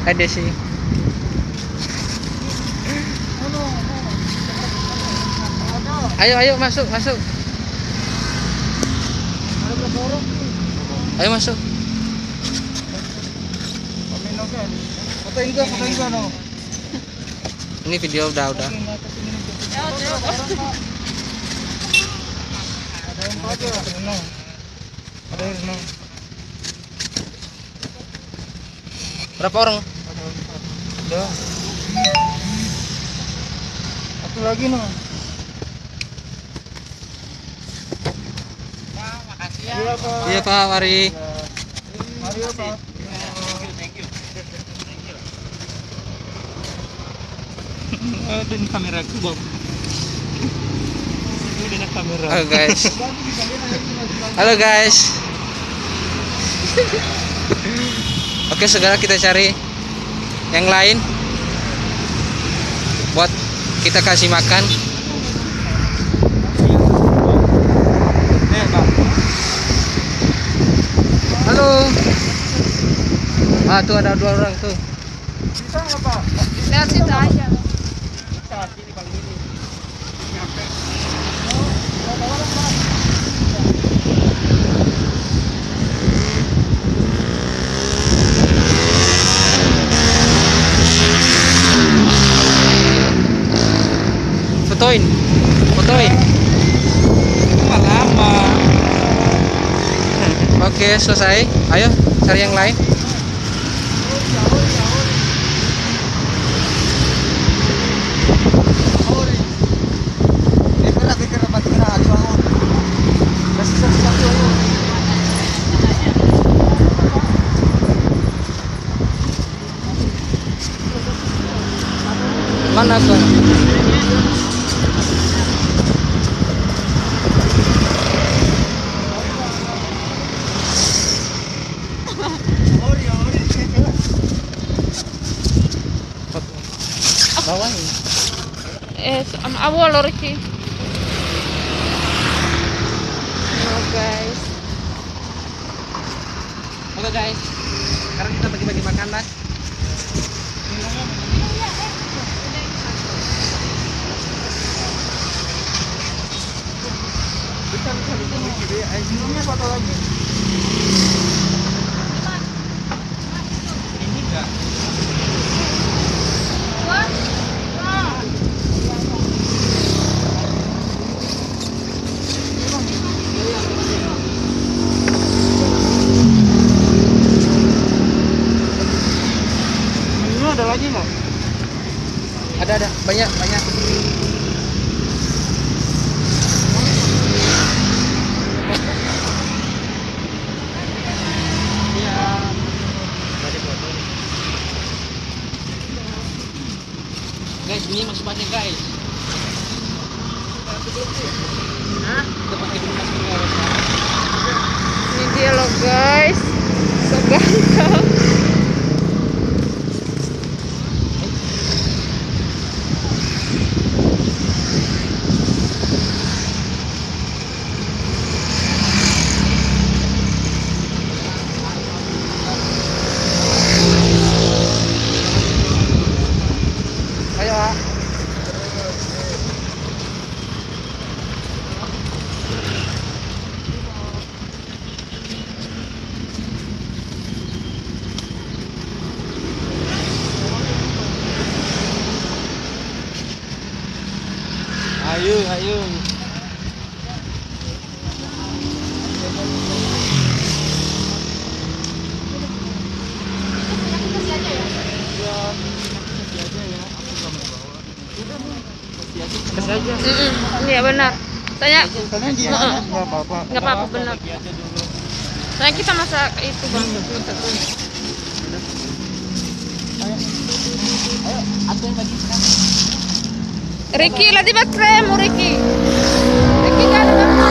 Ada sih. Ayo masuk. Ayo masuk. Fotoin gua no. Ini video udah. Ada yang foto, no. Ada yang no. Berapa orang? Udah. Satu lagi no. Iya Pak, mari. Mari ya Pak. Dan kameraku Bob. Ini nak kamera. Halo guys. Oke, segera kita cari yang lain buat kita kasih makan. Halo. Ah, tuh ada 2 orang tuh. Bisa nggak Pak? Lihat situ aja. Fotoin. Lama. Oke, selesai. Ayo cari yang lain. Mana tuh? Bawah ini. Am awal Ricky. No guys. Oke guys, sekarang kita bagi-bagi makanan. Minumnya foto lagi. Ini enggak. Menu ada lagi nggak? Ada banyak. Guys, ini masih banyak guys. Kita pakai dulu maskernya. Ini dia loh guys. So ganteng. Ayo. Iya benar. Tanya. Karena dia nggak apa-apa. Nggak apa-apa benar. Tanya kita masak itu bang. Ayo, atuin lagi sekarang. Ricky, lagi bakrem, Ricky. Ricky kan ada.